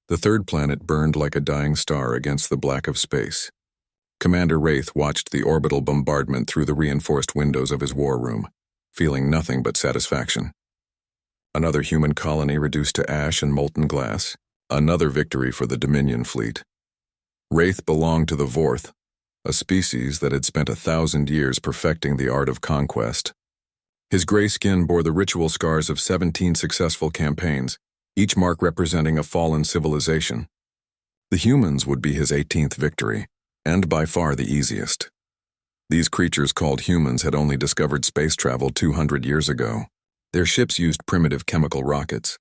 The third planet burned like a dying star against the black of space. Commander Wraith watched the orbital bombardment through the reinforced windows of his war room, feeling nothing but satisfaction. Another human colony reduced to ash and molten glass, another victory for the Dominion fleet. Wraith belonged to the Vorth, a species that had spent 1,000 years perfecting the art of conquest. His gray skin bore the ritual scars of 17 successful campaigns, each mark representing a fallen civilization. The humans would be his 18th victory, and by far the easiest. These creatures called humans had only discovered space travel 200 years ago. Their ships used primitive chemical rockets.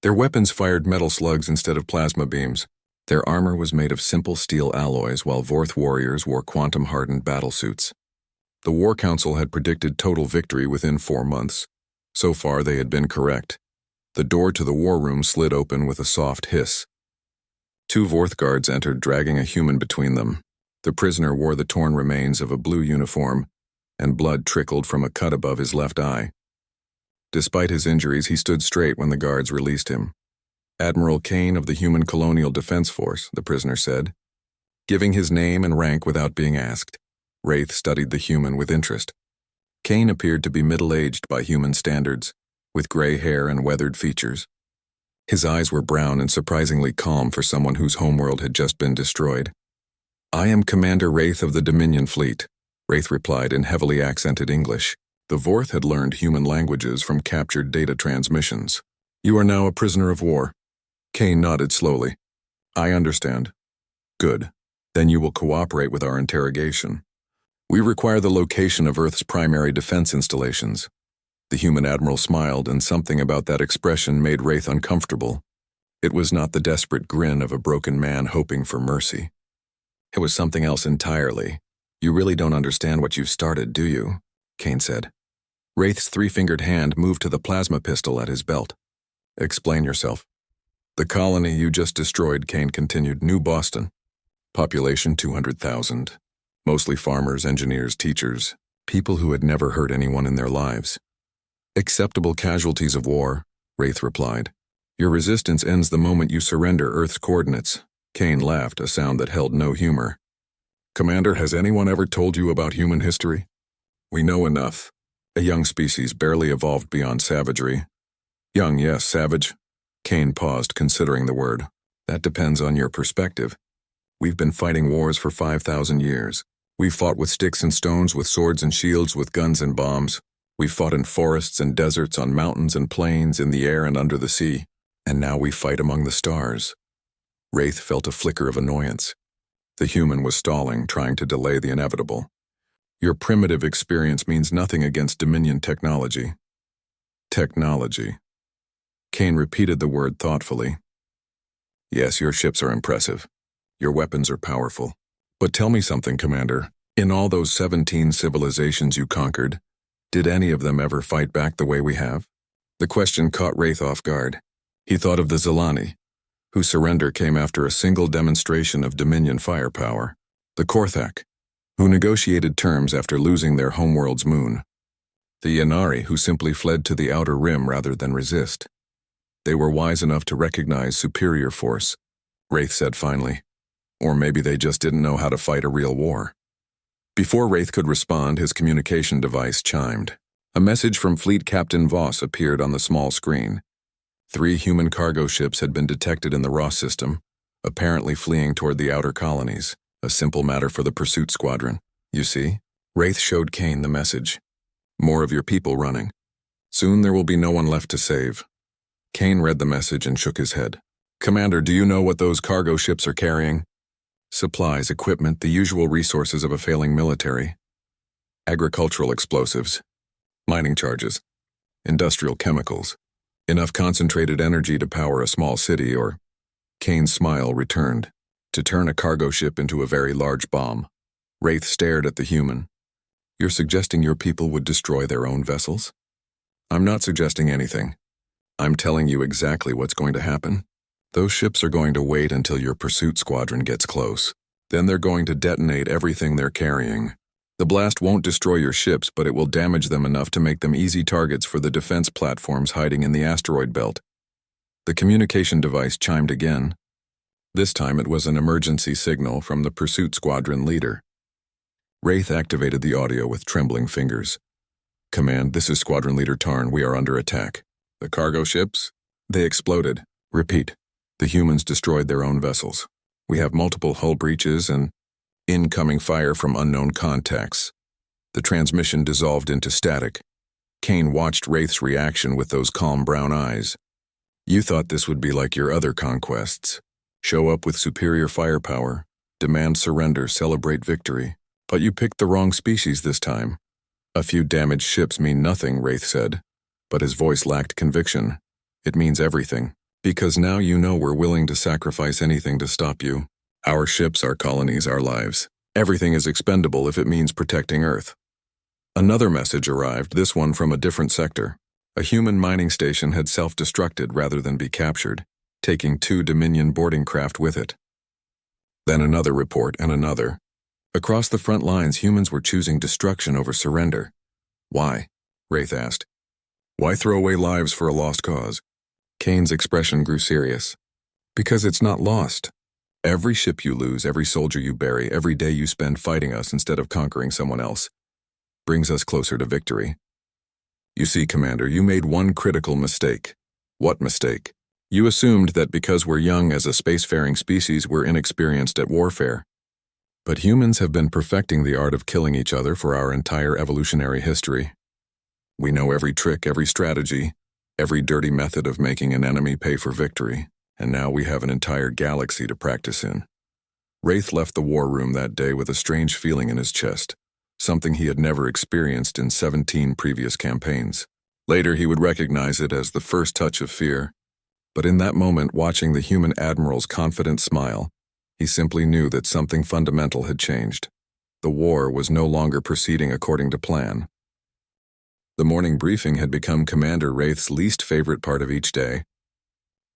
Their weapons fired metal slugs instead of plasma beams. Their armor was made of simple steel alloys, while Vorth warriors wore quantum-hardened battlesuits. The War Council had predicted total victory within 4 months. So far, they had been correct. The door to the war room slid open with a soft hiss. 2 Vorth guards entered, dragging a human between them. The prisoner wore the torn remains of a blue uniform, and blood trickled from a cut above his left eye. Despite his injuries, he stood straight when the guards released him. Admiral Kane of the Human Colonial Defense Force, the prisoner said. Giving his name and rank without being asked, Wraith studied the human with interest. Kane appeared to be middle-aged by human standards, with gray hair and weathered features. His eyes were brown and surprisingly calm for someone whose homeworld had just been destroyed. "I am Commander Wraith of the Dominion Fleet," Wraith replied in heavily accented English. The Vorth had learned human languages from captured data transmissions. "You are now a prisoner of war." Kane nodded slowly. "I understand." "Good. Then you will cooperate with our interrogation. We require the location of Earth's primary defense installations." The human admiral smiled, and something about that expression made Wraith uncomfortable. It was not the desperate grin of a broken man hoping for mercy. It was something else entirely. "You really don't understand what you've started, do you?" Kane said. Wraith's 3-fingered hand moved to the plasma pistol at his belt. "Explain yourself." "The colony you just destroyed," Kane continued, "New Boston. Population 200,000. Mostly farmers, engineers, teachers, people who had never hurt anyone in their lives. Acceptable casualties of war," Wraith replied. "Your resistance ends the moment you surrender Earth's coordinates." Kane laughed, a sound that held no humor. "Commander, has anyone ever told you about human history? We know enough. A young species barely evolved beyond savagery." "Young, yes, savage." Kane paused, considering the word. "That depends on your perspective. We've been fighting wars for 5,000 years. We've fought with sticks and stones, with swords and shields, with guns and bombs. We've fought in forests and deserts, on mountains and plains, in the air and under the sea. And now we fight among the stars." Wraith felt a flicker of annoyance. The human was stalling, trying to delay the inevitable. "Your primitive experience means nothing against Dominion technology." "Technology." Kane repeated the word thoughtfully. "Yes, your ships are impressive. Your weapons are powerful. But tell me something, Commander. In all those 17 civilizations you conquered, did any of them ever fight back the way we have?" The question caught Wraith off guard. He thought of the Zilani, whose surrender came after a single demonstration of Dominion firepower. The Korthak, who negotiated terms after losing their homeworld's moon. The Yanari, who simply fled to the outer rim rather than resist. They were wise enough to recognize superior force, Wraith said finally. Or maybe they just didn't know how to fight a real war. Before Wraith could respond, his communication device chimed. A message from Fleet Captain Voss appeared on the small screen. 3 human cargo ships had been detected in the Ross system, apparently fleeing toward the outer colonies. A simple matter for the pursuit squadron. "You see?" Wraith showed Kane the message. "More of your people running. Soon there will be no one left to save." Kane read the message and shook his head. "Commander, do you know what those cargo ships are carrying?" "Supplies, equipment, the usual resources of a failing military. Agricultural explosives, mining charges, industrial chemicals. Enough concentrated energy to power a small city or..." Kane's smile returned. "To turn a cargo ship into a very large bomb." Wraith stared at the human. "You're suggesting your people would destroy their own vessels?" "I'm not suggesting anything. I'm telling you exactly what's going to happen. Those ships are going to wait until your pursuit squadron gets close. Then they're going to detonate everything they're carrying. The blast won't destroy your ships, but it will damage them enough to make them easy targets for the defense platforms hiding in the asteroid belt." The communication device chimed again. This time it was an emergency signal from the pursuit squadron leader. Wraith activated the audio with trembling fingers. "Command, this is Squadron Leader Tarn. We are under attack." "The cargo ships?" "They exploded." "Repeat." "The humans destroyed their own vessels. We have multiple hull breaches and incoming fire from unknown contacts." The transmission dissolved into static. Kane watched Wraith's reaction with those calm brown eyes. "You thought this would be like your other conquests. Show up with superior firepower, demand surrender, celebrate victory. But you picked the wrong species this time." "A few damaged ships mean nothing," Wraith said, but his voice lacked conviction. "It means everything. Because now you know we're willing to sacrifice anything to stop you. Our ships, our colonies, our lives. Everything is expendable if it means protecting Earth." Another message arrived, this one from a different sector. A human mining station had self-destructed rather than be captured, taking 2 Dominion boarding craft with it. Then another report and another. Across the front lines, humans were choosing destruction over surrender. "Why?" Wraith asked. "Why throw away lives for a lost cause?" Kane's expression grew serious. "Because it's not lost. Every ship you lose, every soldier you bury, every day you spend fighting us instead of conquering someone else, brings us closer to victory. You see, Commander, you made one critical mistake." "What mistake?" "You assumed that because we're young as a spacefaring species, we're inexperienced at warfare. But humans have been perfecting the art of killing each other for our entire evolutionary history. We know every trick, every strategy, every dirty method of making an enemy pay for victory, and now we have an entire galaxy to practice in." Wraith left the war room that day with a strange feeling in his chest, something he had never experienced in 17 previous campaigns. Later he would recognize it as the first touch of fear, but in that moment, watching the human admiral's confident smile, he simply knew that something fundamental had changed. The war was no longer proceeding according to plan. The morning briefing had become Commander Wraith's least favorite part of each day.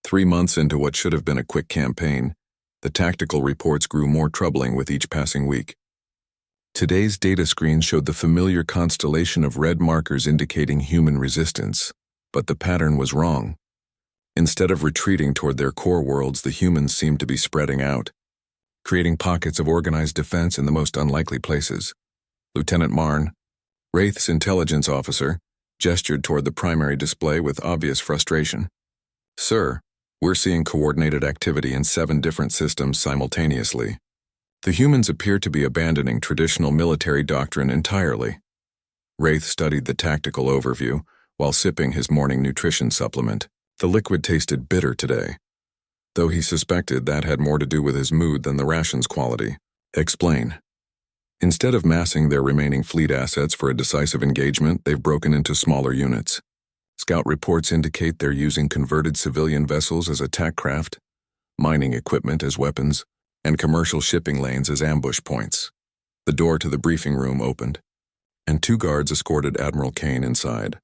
3 months into what should have been a quick campaign, the tactical reports grew more troubling with each passing week. Today's data screen showed the familiar constellation of red markers indicating human resistance, but the pattern was wrong. Instead of retreating toward their core worlds, the humans seemed to be spreading out, creating pockets of organized defense in the most unlikely places. Lieutenant Marn, Wraith's intelligence officer, gestured toward the primary display with obvious frustration. "Sir, we're seeing coordinated activity in 7 different systems simultaneously. The humans appear to be abandoning traditional military doctrine entirely." Wraith studied the tactical overview while sipping his morning nutrition supplement. The liquid tasted bitter today, though he suspected that had more to do with his mood than the ration's quality. "Explain." "Instead of massing their remaining fleet assets for a decisive engagement, they've broken into smaller units. Scout reports indicate they're using converted civilian vessels as attack craft, mining equipment as weapons, and commercial shipping lanes as ambush points." The door to the briefing room opened, and 2 guards escorted Admiral Kane inside.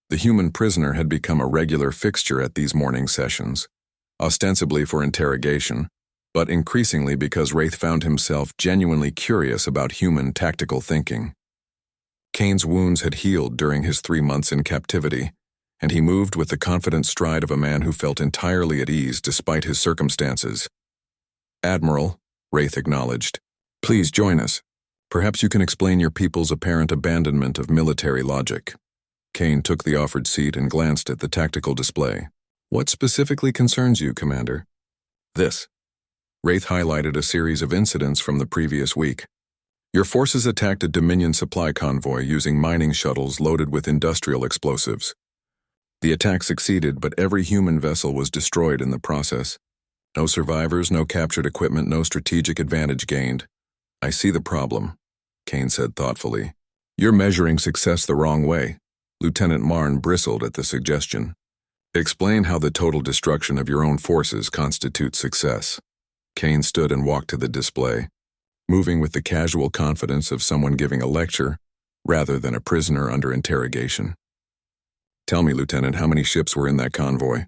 The human prisoner had become a regular fixture at these morning sessions, ostensibly for interrogation, but increasingly because Wraith found himself genuinely curious about human tactical thinking. Kane's wounds had healed during his 3 months in captivity, and he moved with the confident stride of a man who felt entirely at ease despite his circumstances. "Admiral," Wraith acknowledged, "please join us. Perhaps you can explain your people's apparent abandonment of military logic." Kane took the offered seat and glanced at the tactical display. "What specifically concerns you, Commander?" "This." Wraith highlighted a series of incidents from the previous week. "Your forces attacked a Dominion supply convoy using mining shuttles loaded with industrial explosives. The attack succeeded, but every human vessel was destroyed in the process. No survivors, no captured equipment, no strategic advantage gained. I see the problem," Kane said thoughtfully. "You're measuring success the wrong way." Lieutenant Marn bristled at the suggestion. "Explain how the total destruction of your own forces constitutes success." Kane stood and walked to the display, moving with the casual confidence of someone giving a lecture rather than a prisoner under interrogation. "Tell me, Lieutenant, how many ships were in that convoy?"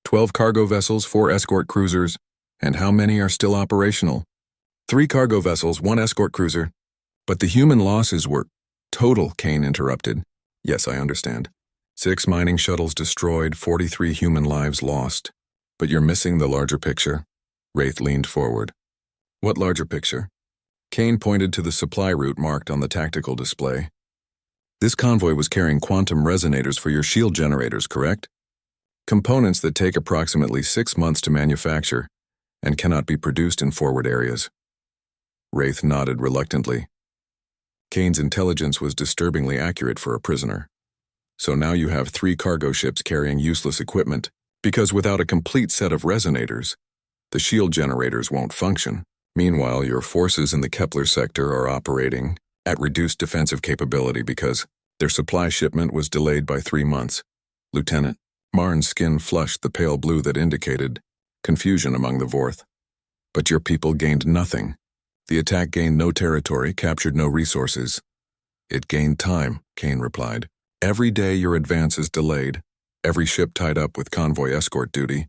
12 cargo vessels, 4 escort cruisers, and how many are still operational?" 3 cargo vessels, 1 escort cruiser. "But the human losses were—" "Total," Kane interrupted. "Yes, I understand. 6 mining shuttles destroyed, 43 human lives lost. But you're missing the larger picture. Wraith leaned forward. What larger picture? Kane pointed to the supply route marked on the tactical display. This convoy was carrying quantum resonators for your shield generators, correct? Components that take approximately 6 months to manufacture and cannot be produced in forward areas. Wraith nodded reluctantly. Kane's intelligence was disturbingly accurate for a prisoner. So now you have 3 cargo ships carrying useless equipment, because without a complete set of resonators, the shield generators won't function. Meanwhile, your forces in the Kepler sector are operating at reduced defensive capability because their supply shipment was delayed by 3 months. Lieutenant Marn's skin flushed the pale blue that indicated confusion among the Vorth. But your people gained nothing. The attack gained no territory, captured no resources. It gained time, Kane replied. Every day your advance is delayed, every ship tied up with convoy escort duty,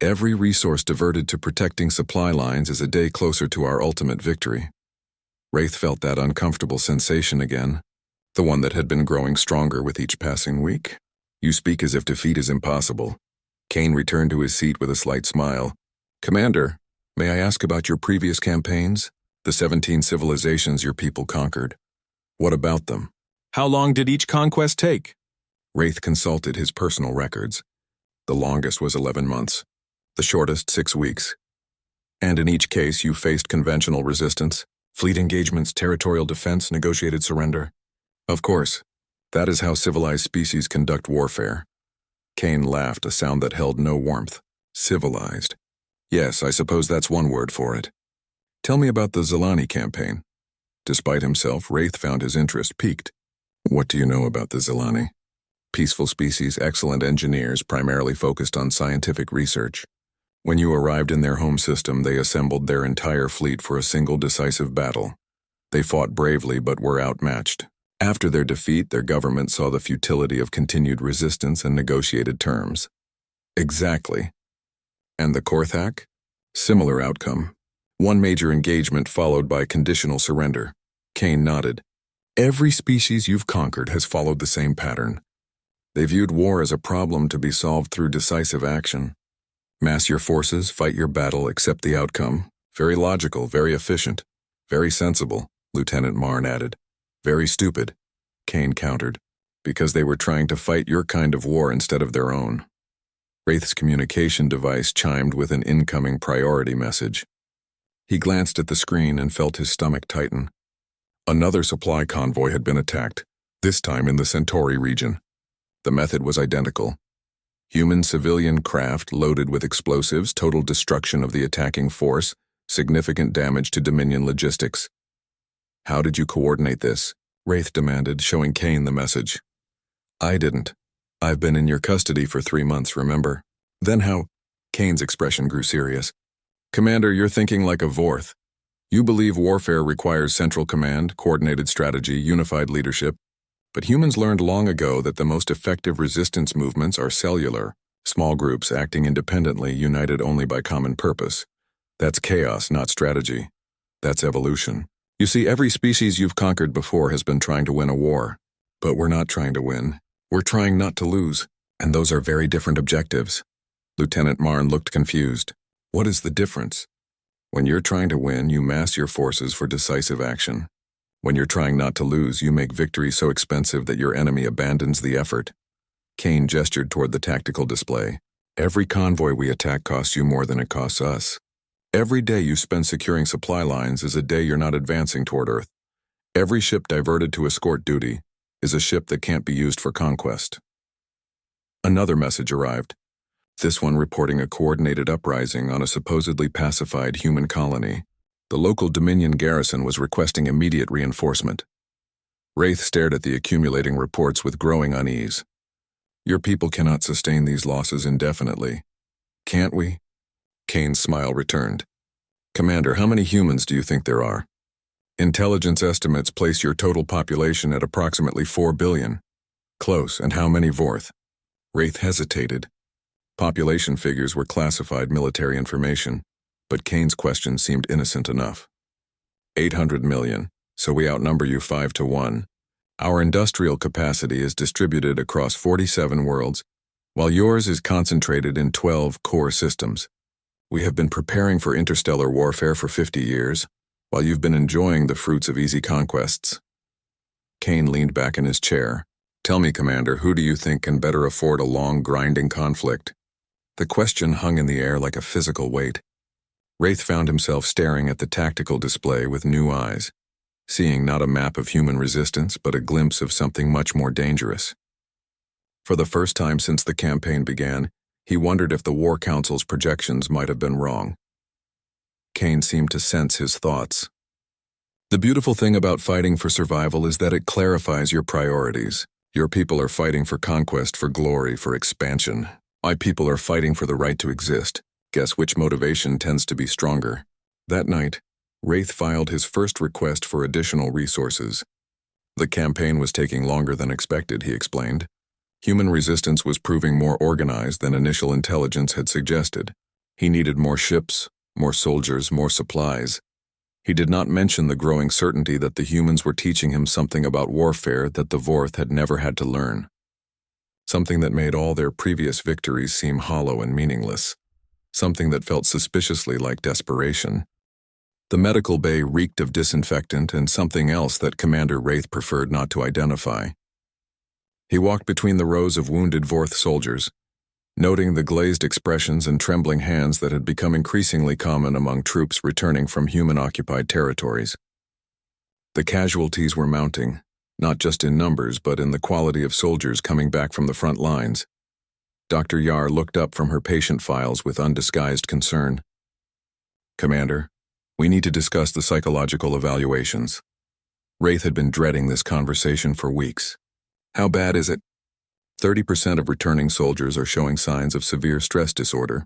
every resource diverted to protecting supply lines is a day closer to our ultimate victory. Wraith felt that uncomfortable sensation again, the one that had been growing stronger with each passing week. You speak as if defeat is impossible. Kane returned to his seat with a slight smile. Commander, may I ask about your previous campaigns? The 17 civilizations your people conquered. What about them? How long did each conquest take? Wraith consulted his personal records. The longest was 11 months, the shortest 6 weeks. And in each case you faced conventional resistance, fleet engagements, territorial defense, negotiated surrender. Of course, that is how civilized species conduct warfare. Kane laughed, a sound that held no warmth. Civilized. Yes, I suppose that's one word for it. Tell me about the Zelani campaign. Despite himself, Wraith found his interest piqued. What do you know about the Zelani? Peaceful species, excellent engineers, primarily focused on scientific research. When you arrived in their home system, they assembled their entire fleet for a single decisive battle. They fought bravely but were outmatched. After their defeat, their government saw the futility of continued resistance and negotiated terms. Exactly. And the Korthak? Similar outcome. One major engagement followed by conditional surrender. Kane nodded. Every species you've conquered has followed the same pattern. They viewed war as a problem to be solved through decisive action. Mass your forces, fight your battle, accept the outcome. Very logical, very efficient, very sensible, Lieutenant Marn added. Very stupid, Kane countered, because they were trying to fight your kind of war instead of their own. Wraith's communication device chimed with an incoming priority message. He glanced at the screen and felt his stomach tighten. Another supply convoy had been attacked, this time in the Centauri region. The method was identical. Human civilian craft loaded with explosives, total destruction of the attacking force, significant damage to Dominion logistics. How did you coordinate this? Wraith demanded, showing Kane the message. I didn't. I've been in your custody for 3 months, remember? Then how? Kane's expression grew serious. Commander, you're thinking like a Vorth. You believe warfare requires central command, coordinated strategy, unified leadership. But humans learned long ago that the most effective resistance movements are cellular, small groups acting independently, united only by common purpose. That's chaos, not strategy. That's evolution. You see, every species you've conquered before has been trying to win a war. But we're not trying to win. We're trying not to lose. And those are very different objectives. Lieutenant Marn looked confused. What is the difference? When you're trying to win, you mass your forces for decisive action. When you're trying not to lose, you make victory so expensive that your enemy abandons the effort. Kane gestured toward the tactical display. Every convoy we attack costs you more than it costs us. Every day you spend securing supply lines is a day you're not advancing toward Earth. Every ship diverted to escort duty is a ship that can't be used for conquest. Another message arrived. This one reporting a coordinated uprising on a supposedly pacified human colony. The local Dominion garrison was requesting immediate reinforcement. Wraith stared at the accumulating reports with growing unease. Your people cannot sustain these losses indefinitely. Can't we? Kane's smile returned. Commander, how many humans do you think there are? Intelligence estimates place your total population at approximately 4 billion. Close, and how many Vorth? Wraith hesitated. Population figures were classified military information, but Kane's question seemed innocent enough. 800 million, so we outnumber you 5 to 1. Our industrial capacity is distributed across 47 worlds, while yours is concentrated in 12 core systems. We have been preparing for interstellar warfare for 50 years, while you've been enjoying the fruits of easy conquests. Kane leaned back in his chair. Tell me, Commander, who do you think can better afford a long, grinding conflict? The question hung in the air like a physical weight. Wraith found himself staring at the tactical display with new eyes, seeing not a map of human resistance, but a glimpse of something much more dangerous. For the first time since the campaign began, he wondered if the War Council's projections might have been wrong. Kane seemed to sense his thoughts. The beautiful thing about fighting for survival is that it clarifies your priorities. Your people are fighting for conquest, for glory, for expansion. My people are fighting for the right to exist. Guess which motivation tends to be stronger? That night, Wraith filed his first request for additional resources. The campaign was taking longer than expected, he explained. Human resistance was proving more organized than initial intelligence had suggested. He needed more ships, more soldiers, more supplies. He did not mention the growing certainty that the humans were teaching him something about warfare that the Vorth had never had to learn. Something that made all their previous victories seem hollow and meaningless. Something that felt suspiciously like desperation. The medical bay reeked of disinfectant and something else that Commander Wraith preferred not to identify. He walked between the rows of wounded Vorth soldiers, noting the glazed expressions and trembling hands that had become increasingly common among troops returning from human-occupied territories. The casualties were mounting, not just in numbers but in the quality of soldiers coming back from the front lines. Dr. Yar looked up from her patient files with undisguised concern. Commander, we need to discuss the psychological evaluations. Wraith had been dreading this conversation for weeks. How bad is it? 30% of returning soldiers are showing signs of severe stress disorder.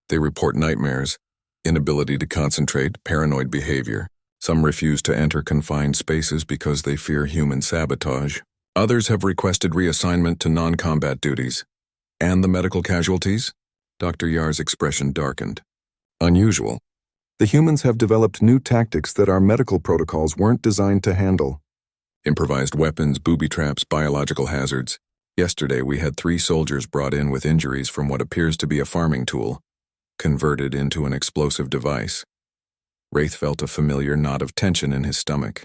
They report nightmares, inability to concentrate, paranoid behavior. Some refuse to enter confined spaces because they fear human sabotage. Others have requested reassignment to non-combat duties. And the medical casualties? Dr. Yar's expression darkened. Unusual. The humans have developed new tactics that our medical protocols weren't designed to handle. Improvised weapons, booby traps, biological hazards. Yesterday we had 3 soldiers brought in with injuries from what appears to be a farming tool, converted into an explosive device. Wraith felt a familiar knot of tension in his stomach.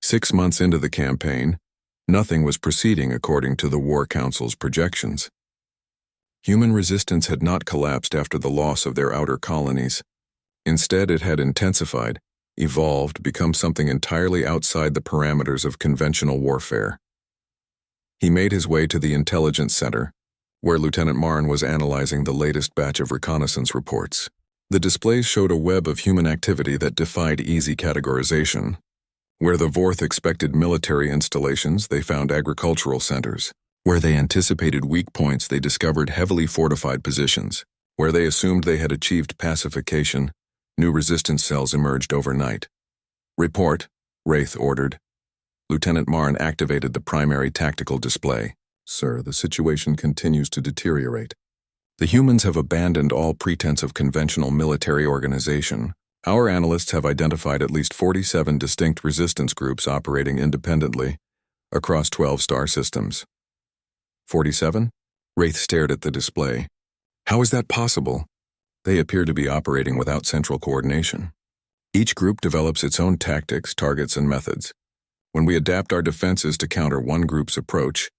6 months into the campaign, nothing was proceeding according to the War Council's projections. Human resistance had not collapsed after the loss of their outer colonies. Instead, it had intensified, evolved, become something entirely outside the parameters of conventional warfare. He made his way to the Intelligence Center, where Lieutenant Marn was analyzing the latest batch of reconnaissance reports. The displays showed a web of human activity that defied easy categorization. Where the Vorth expected military installations, they found agricultural centers. Where they anticipated weak points, they discovered heavily fortified positions. Where they assumed they had achieved pacification, new resistance cells emerged overnight. Report, Wraith ordered. Lieutenant Marn activated the primary tactical display. Sir, the situation continues to deteriorate. The humans have abandoned all pretense of conventional military organization. Our analysts have identified at least 47 distinct resistance groups operating independently across 12 star systems. 47? Wraith stared at the display. How is that possible? They appear to be operating without central coordination. Each group develops its own tactics, targets, and methods. When we adapt our defenses to counter one group's approach,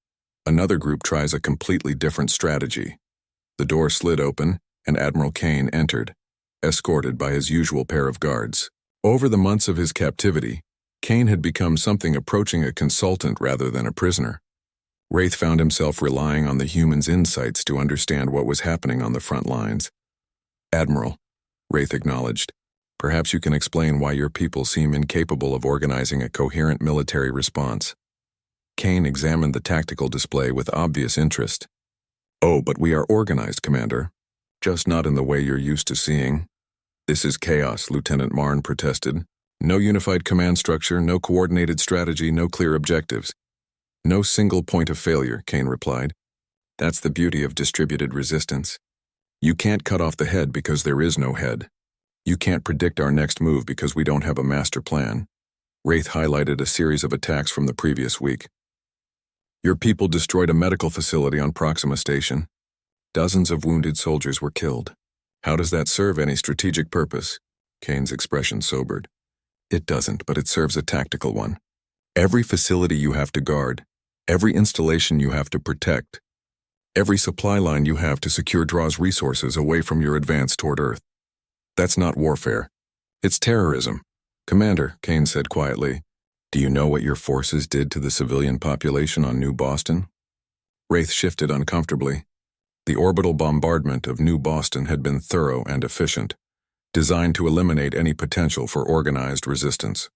another group tries a completely different strategy. The door slid open, and Admiral Kane entered, escorted by his usual pair of guards. Over the months of his captivity, Kane had become something approaching a consultant rather than a prisoner. Wraith found himself relying on the humans' insights to understand what was happening on the front lines. Admiral, Wraith acknowledged, perhaps you can explain why your people seem incapable of organizing a coherent military response. Kane examined the tactical display with obvious interest. Oh, but we are organized, Commander. Just not in the way you're used to seeing. This is chaos, Lieutenant Marn protested. No unified command structure, no coordinated strategy, no clear objectives. No single point of failure, Kane replied. That's the beauty of distributed resistance. You can't cut off the head because there is no head. You can't predict our next move because we don't have a master plan. Wraith highlighted a series of attacks from the previous week. Your people destroyed a medical facility on Proxima Station. Dozens of wounded soldiers were killed. How does that serve any strategic purpose? Kane's expression sobered. It doesn't, but it serves a tactical one. Every facility you have to guard, every installation you have to protect, every supply line you have to secure draws resources away from your advance toward Earth. That's not warfare. It's terrorism. Commander, Kane said quietly, do you know what your forces did to the civilian population on New Boston? Wraith shifted uncomfortably. The orbital bombardment of New Boston had been thorough and efficient, designed to eliminate any potential for organized resistance.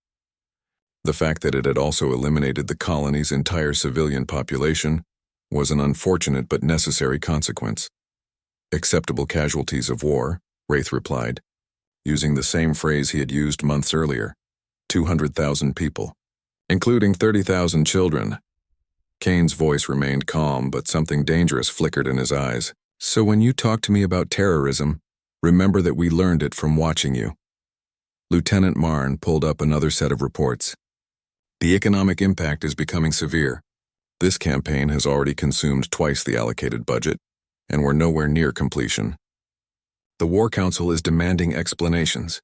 The fact that it had also eliminated the colony's entire civilian population was an unfortunate but necessary consequence. Acceptable casualties of war, Wraith replied, using the same phrase he had used months earlier. 200,000 people, including 30,000 children. Kane's voice remained calm, but something dangerous flickered in his eyes. So when you talk to me about terrorism, remember that we learned it from watching you. Lieutenant Marn pulled up another set of reports. The economic impact is becoming severe. This campaign has already consumed twice the allocated budget, and we're nowhere near completion. The War Council is demanding explanations.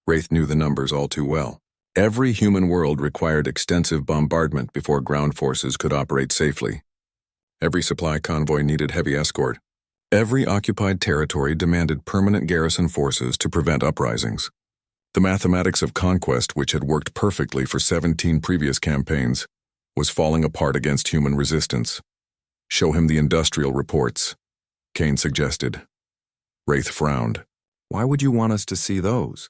Wraith knew the numbers all too well. Every human world required extensive bombardment before ground forces could operate safely. Every supply convoy needed heavy escort. Every occupied territory demanded permanent garrison forces to prevent uprisings. The mathematics of conquest, which had worked perfectly for 17 previous campaigns, was falling apart against human resistance. Show him the industrial reports, Kane suggested. Wraith frowned. Why would you want us to see those?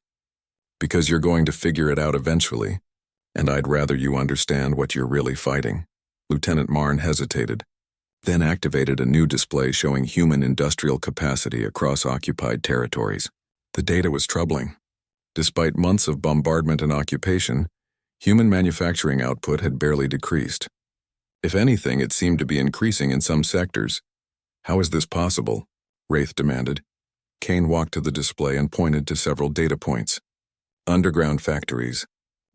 Because you're going to figure it out eventually, and I'd rather you understand what you're really fighting. Lieutenant Marn hesitated, then activated a new display showing human industrial capacity across occupied territories. The data was troubling. Despite months of bombardment and occupation, human manufacturing output had barely decreased. If anything, it seemed to be increasing in some sectors. How is this possible? Wraith demanded. Kane walked to the display and pointed to several data points. Underground factories,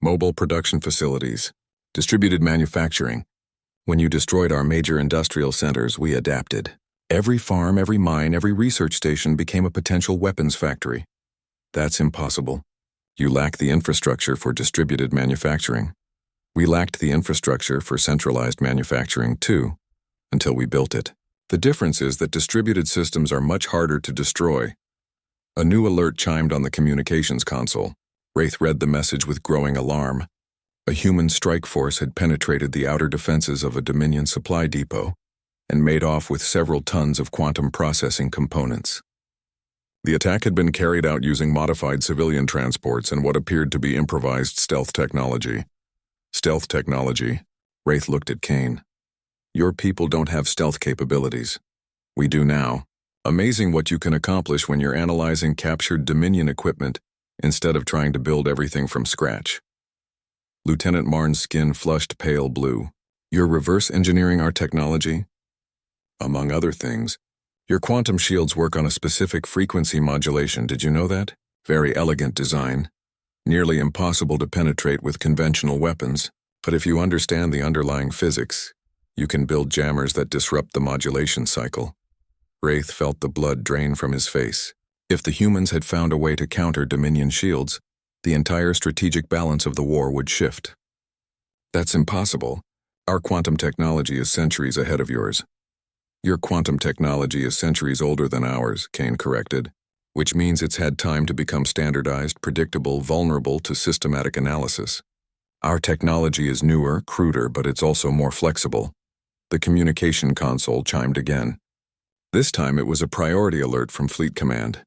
mobile production facilities, distributed manufacturing. When you destroyed our major industrial centers, we adapted. Every farm, every mine, every research station became a potential weapons factory. That's impossible. You lack the infrastructure for distributed manufacturing. We lacked the infrastructure for centralized manufacturing too, until we built it. The difference is that distributed systems are much harder to destroy. A new alert chimed on the communications console. Wraith read the message with growing alarm. A human strike force had penetrated the outer defenses of a Dominion supply depot and made off with several tons of quantum processing components. The attack had been carried out using modified civilian transports and what appeared to be improvised stealth technology. Stealth technology? Wraith looked at Kane. Your people don't have stealth capabilities. We do now. Amazing what you can accomplish when you're analyzing captured Dominion equipment instead of trying to build everything from scratch. Lieutenant Marn's skin flushed pale blue. You're reverse engineering our technology? Among other things, your quantum shields work on a specific frequency modulation, did you know that? Very elegant design. Nearly impossible to penetrate with conventional weapons, but if you understand the underlying physics, you can build jammers that disrupt the modulation cycle. Wraith felt the blood drain from his face. If the humans had found a way to counter Dominion shields, the entire strategic balance of the war would shift. That's impossible. Our quantum technology is centuries ahead of yours. Your quantum technology is centuries older than ours, Kane corrected, which means it's had time to become standardized, predictable, vulnerable to systematic analysis. Our technology is newer, cruder, but it's also more flexible. The communication console chimed again. This time it was a priority alert from Fleet Command.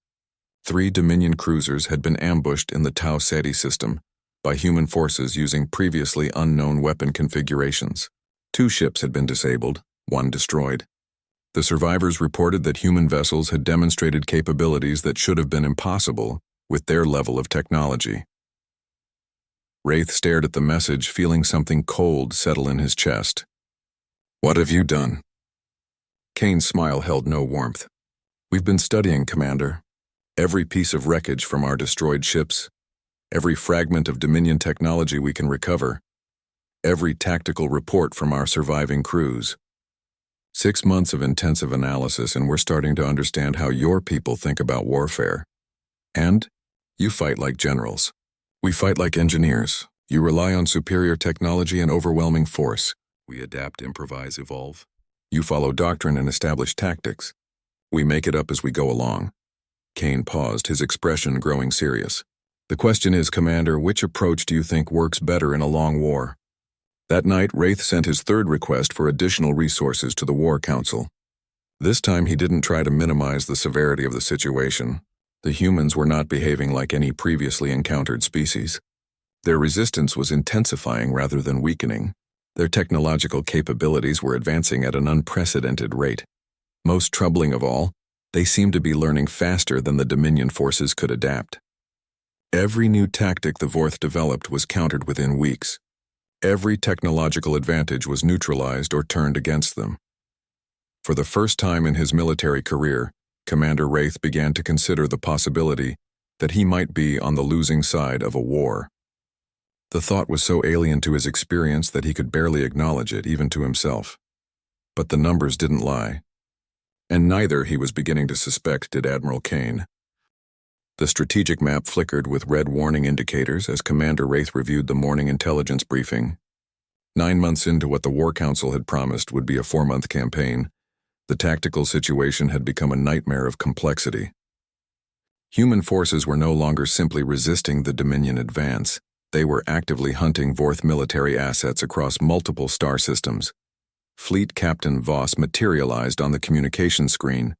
3 Dominion cruisers had been ambushed in the Tau Ceti system by human forces using previously unknown weapon configurations. 2 ships had been disabled, 1 destroyed. The survivors reported that human vessels had demonstrated capabilities that should have been impossible with their level of technology. Wraith stared at the message, feeling something cold settle in his chest. What have you done? Kane's smile held no warmth. We've been studying, Commander. Every piece of wreckage from our destroyed ships, every fragment of Dominion technology we can recover, every tactical report from our surviving crews. 6 months of intensive analysis, and we're starting to understand how your people think about warfare. And you fight like generals. We fight like engineers. You rely on superior technology and overwhelming force. We adapt, improvise, evolve. You follow doctrine and establish tactics. We make it up as we go along. Kane paused, his expression growing serious. The question is, Commander, which approach do you think works better in a long war? That night, Wraith sent his third request for additional resources to the War Council. This time he didn't try to minimize the severity of the situation. The humans were not behaving like any previously encountered species. Their resistance was intensifying rather than weakening. Their technological capabilities were advancing at an unprecedented rate. Most troubling of all, they seemed to be learning faster than the Dominion forces could adapt. Every new tactic the Vorth developed was countered within weeks. Every technological advantage was neutralized or turned against them. For the first time in his military career, Commander Wraith began to consider the possibility that he might be on the losing side of a war. The thought was so alien to his experience that he could barely acknowledge it, even to himself. But the numbers didn't lie. And neither, he was beginning to suspect, did Admiral Kane. The strategic map flickered with red warning indicators as Commander Wraith reviewed the morning intelligence briefing. 9 months into what the War Council had promised would be a 4-month campaign, the tactical situation had become a nightmare of complexity. Human forces were no longer simply resisting the Dominion advance. They were actively hunting Vorth military assets across multiple star systems. Fleet Captain Voss materialized on the communication screen,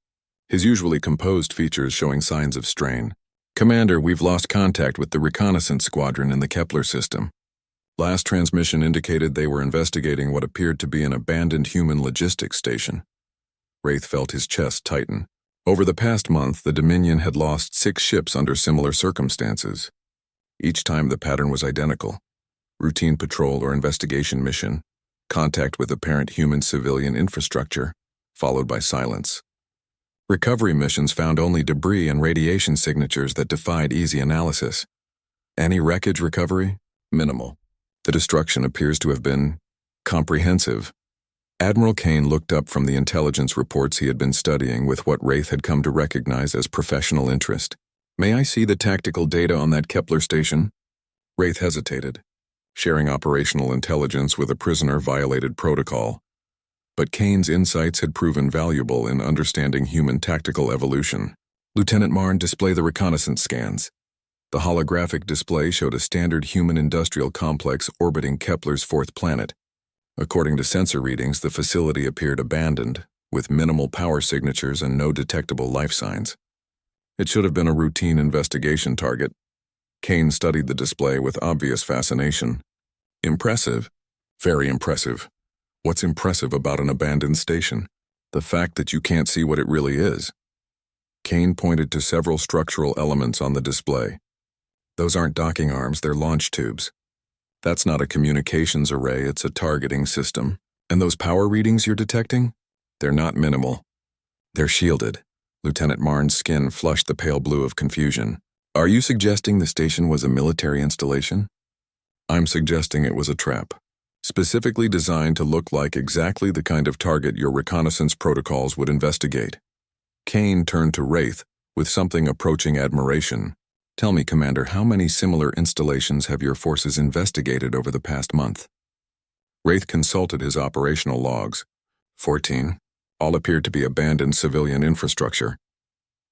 his usually composed features showing signs of strain. Commander, we've lost contact with the reconnaissance squadron in the Kepler system. Last transmission indicated they were investigating what appeared to be an abandoned human logistics station. Wraith felt his chest tighten. Over the past month, the Dominion had lost 6 ships under similar circumstances. Each time the pattern was identical. Routine patrol or investigation mission, contact with apparent human civilian infrastructure, followed by silence. Recovery missions found only debris and radiation signatures that defied easy analysis. Any wreckage recovery? Minimal. The destruction appears to have been comprehensive. Admiral Kane looked up from the intelligence reports he had been studying with what Wraith had come to recognize as professional interest. May I see the tactical data on that Kepler station? Wraith hesitated. Sharing operational intelligence with a prisoner violated protocol. But Kane's insights had proven valuable in understanding human tactical evolution. Lieutenant Marn, display the reconnaissance scans. The holographic display showed a standard human industrial complex orbiting Kepler's 4th planet. According to sensor readings, the facility appeared abandoned, with minimal power signatures and no detectable life signs. It should have been a routine investigation target. Kane studied the display with obvious fascination. Impressive. Very impressive. What's impressive about an abandoned station? The fact that you can't see what it really is. Kane pointed to several structural elements on the display. Those aren't docking arms, they're launch tubes. That's not a communications array, it's a targeting system. And those power readings you're detecting? They're not minimal. They're shielded. Lieutenant Marn's skin flushed the pale blue of confusion. Are you suggesting the station was a military installation? I'm suggesting it was a trap, specifically designed to look like exactly the kind of target your reconnaissance protocols would investigate. Kane turned to Wraith with something approaching admiration. Tell me, Commander, how many similar installations have your forces investigated over the past month? Wraith consulted his operational logs. 14. All appeared to be abandoned civilian infrastructure.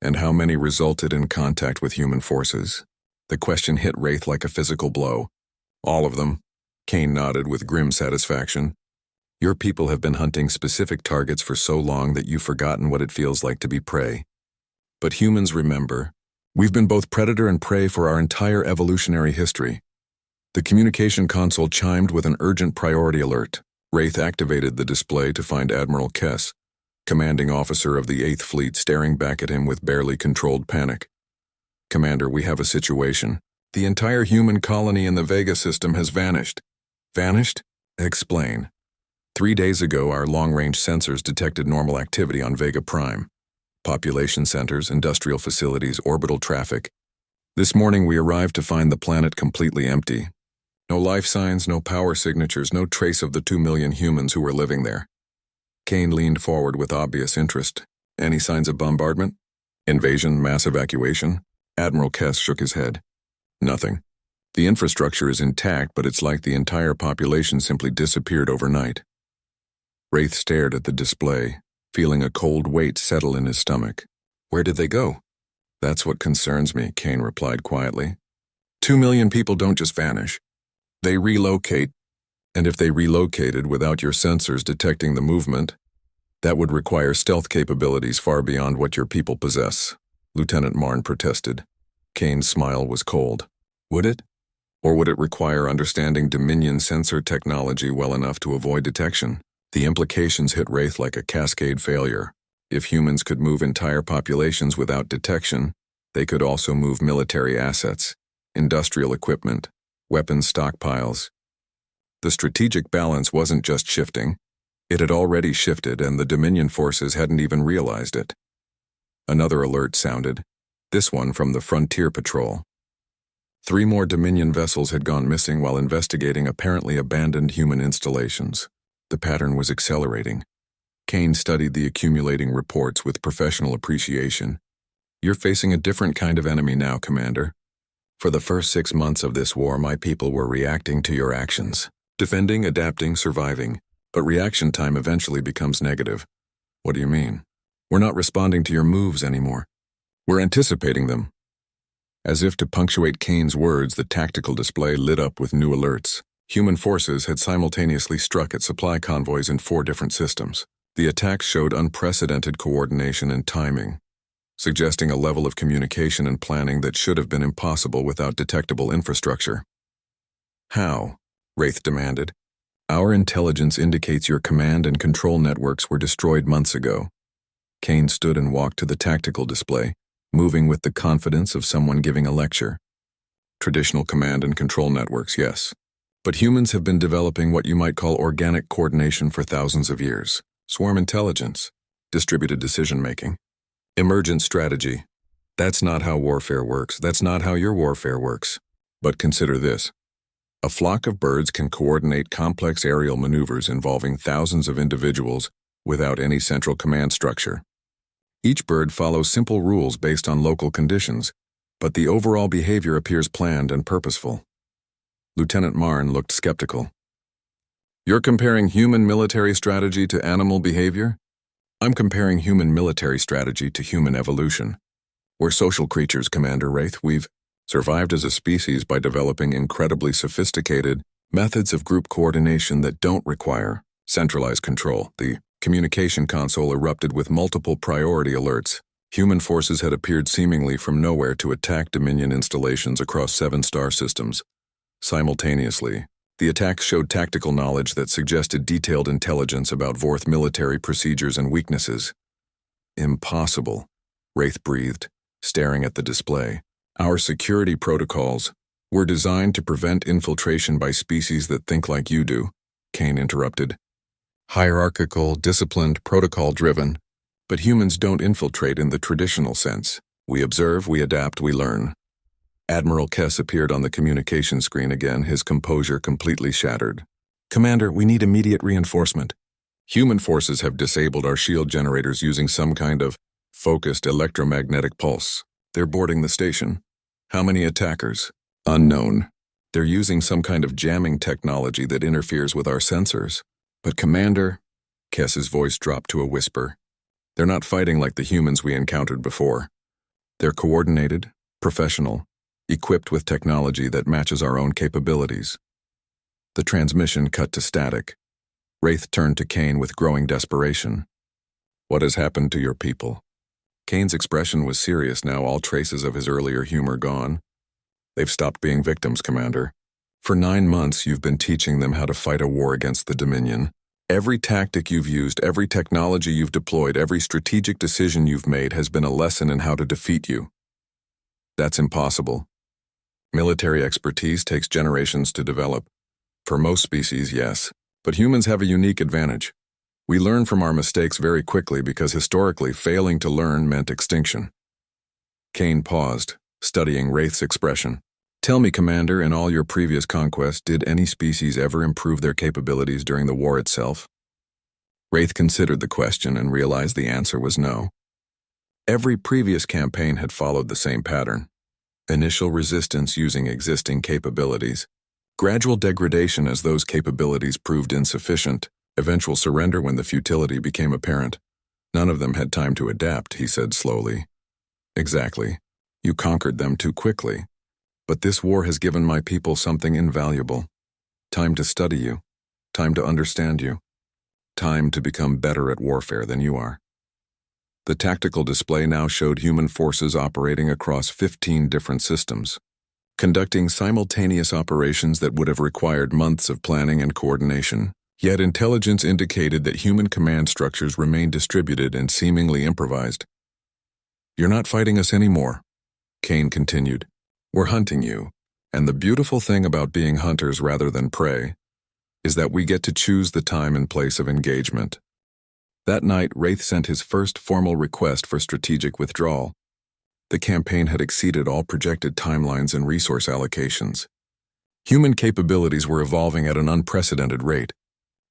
And how many resulted in contact with human forces? The question hit Wraith like a physical blow. All of them. Kane nodded with grim satisfaction. Your people have been hunting specific targets for so long that you've forgotten what it feels like to be prey. But humans remember. We've been both predator and prey for our entire evolutionary history. The communication console chimed with an urgent priority alert. Wraith activated the display to find Admiral Kess, commanding officer of the 8th Fleet, staring back at him with barely controlled panic. Commander, we have a situation. The entire human colony in the Vega system has vanished. Vanished? Explain. 3 days ago, our long-range sensors detected normal activity on Vega Prime. Population centers, industrial facilities, orbital traffic. This morning we arrived to find the planet completely empty. No life signs, no power signatures, no trace of the 2 million humans who were living there. Kane leaned forward with obvious interest. Any signs of bombardment? Invasion? Mass evacuation? Admiral Kess shook his head. Nothing. The infrastructure is intact, but it's like the entire population simply disappeared overnight. Wraith stared at the display, feeling a cold weight settle in his stomach. Where did they go? That's what concerns me, Kane replied quietly. 2 million people don't just vanish. They relocate, and if they relocated without your sensors detecting the movement, that would require stealth capabilities far beyond what your people possess, Lieutenant Marn protested. Kane's smile was cold. Would it? Or would it require understanding Dominion sensor technology well enough to avoid detection? The implications hit Wraith like a cascade failure. If humans could move entire populations without detection, they could also move military assets, industrial equipment, weapons stockpiles. The strategic balance wasn't just shifting. It had already shifted, and the Dominion forces hadn't even realized it. Another alert sounded, this one from the Frontier Patrol. 3 more Dominion vessels had gone missing while investigating apparently abandoned human installations. The pattern was accelerating. Kane studied the accumulating reports with professional appreciation. You're facing a different kind of enemy now, Commander. For the first 6 months of this war, my people were reacting to your actions. Defending, adapting, surviving. But reaction time eventually becomes negative. What do you mean? We're not responding to your moves anymore. We're anticipating them. As if to punctuate Kane's words, the tactical display lit up with new alerts. Human forces had simultaneously struck at supply convoys in 4 different systems. The attacks showed unprecedented coordination and timing, suggesting a level of communication and planning that should have been impossible without detectable infrastructure. How? Wraith demanded. Our intelligence indicates your command and control networks were destroyed months ago. Kane stood and walked to the tactical display, moving with the confidence of someone giving a lecture. Traditional command and control networks, yes. But humans have been developing what you might call organic coordination for thousands of years. Swarm intelligence, distributed decision-making, emergent strategy. That's not how warfare works. That's not how your warfare works. But consider this. A flock of birds can coordinate complex aerial maneuvers involving thousands of individuals without any central command structure. Each bird follows simple rules based on local conditions, but the overall behavior appears planned and purposeful. Lieutenant Marn looked skeptical. You're comparing human military strategy to animal behavior? I'm comparing human military strategy to human evolution. We're social creatures, Commander Wraith. We've survived as a species by developing incredibly sophisticated methods of group coordination that don't require centralized control. The communication console erupted with multiple priority alerts. Human forces had appeared seemingly from nowhere to attack Dominion installations across 7 star systems. Simultaneously, the attacks showed tactical knowledge that suggested detailed intelligence about Vorth military procedures and weaknesses. Impossible, Wraith breathed, staring at the display. Our security protocols were designed to prevent infiltration by species that think like you do, Kane interrupted. Hierarchical, disciplined, protocol-driven. But humans don't infiltrate in the traditional sense. We observe, we adapt, we learn. Admiral Kess appeared on the communication screen again, his composure completely shattered. Commander, we need immediate reinforcement. Human forces have disabled our shield generators using some kind of focused electromagnetic pulse. They're boarding the station. How many attackers? Unknown. They're using some kind of jamming technology that interferes with our sensors. But Commander, Kess's voice dropped to a whisper. They're not fighting like the humans we encountered before. They're coordinated, professional, equipped with technology that matches our own capabilities. The transmission cut to static. Wraith turned to Kane with growing desperation. What has happened to your people? Kane's expression was serious now, all traces of his earlier humor gone. They've stopped being victims, Commander. For 9 months, you've been teaching them how to fight a war against the Dominion. Every tactic you've used, every technology you've deployed, every strategic decision you've made has been a lesson in how to defeat you. That's impossible. Military expertise takes generations to develop. For most species, yes. But humans have a unique advantage. We learn from our mistakes very quickly because historically failing to learn meant extinction. Kane paused, studying Wraith's expression. Tell me, Commander, in all your previous conquests, did any species ever improve their capabilities during the war itself? Wraith considered the question and realized the answer was no. Every previous campaign had followed the same pattern. Initial resistance using existing capabilities, gradual degradation as those capabilities proved insufficient, eventual surrender when the futility became apparent. None of them had time to adapt, he said slowly. Exactly. You conquered them too quickly. But this war has given my people something invaluable. Time to study you. Time to understand you. Time to become better at warfare than you are. The tactical display now showed human forces operating across 15 different systems, conducting simultaneous operations that would have required months of planning and coordination. Yet intelligence indicated that human command structures remained distributed and seemingly improvised. You're not fighting us anymore, Kane continued. We're hunting you, and the beautiful thing about being hunters rather than prey is that we get to choose the time and place of engagement. That night, Wraith sent his first formal request for strategic withdrawal. The campaign had exceeded all projected timelines and resource allocations. Human capabilities were evolving at an unprecedented rate.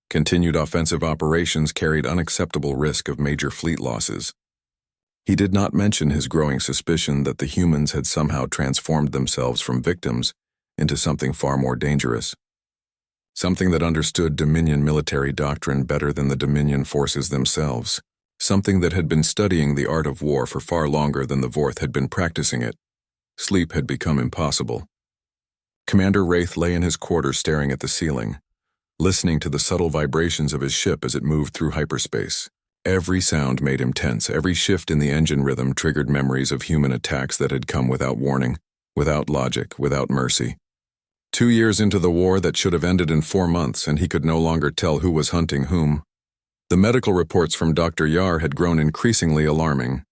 Continued offensive operations carried unacceptable risk of major fleet losses. He did not mention his growing suspicion that the humans had somehow transformed themselves from victims into something far more dangerous. Something that understood Dominion military doctrine better than the Dominion forces themselves. Something that had been studying the art of war for far longer than the Vorth had been practicing it. Sleep had become impossible. Commander Wraith lay in his quarters staring at the ceiling, listening to the subtle vibrations of his ship as it moved through hyperspace. Every sound made him tense. Every shift in the engine rhythm triggered memories of human attacks that had come without warning, without logic, without mercy. 2 years into the war that should have ended in 4 months, and he could no longer tell who was hunting whom. The medical reports from Dr. Yar had grown increasingly alarming.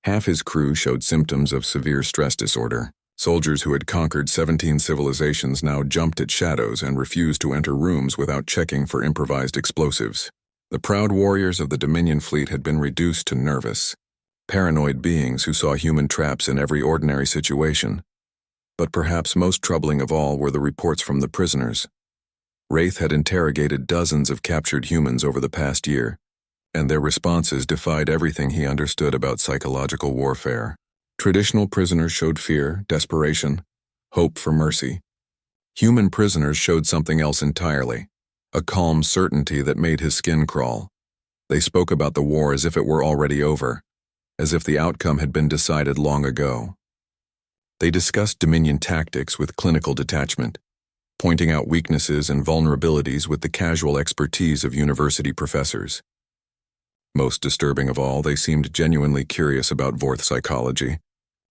Half his crew showed symptoms of severe stress disorder. Soldiers who had conquered 17 civilizations now jumped at shadows and refused to enter rooms without checking for improvised explosives. The proud warriors of the Dominion fleet had been reduced to nervous, paranoid beings who saw human traps in every ordinary situation. But perhaps most troubling of all were the reports from the prisoners. Wraith had interrogated dozens of captured humans over the past year, and their responses defied everything he understood about psychological warfare. Traditional prisoners showed fear, desperation, hope for mercy. Human prisoners showed something else entirely, a calm certainty that made his skin crawl. They spoke about the war as if it were already over, as if the outcome had been decided long ago. They discussed Dominion tactics with clinical detachment, pointing out weaknesses and vulnerabilities with the casual expertise of university professors. Most disturbing of all, they seemed genuinely curious about Vorth psychology,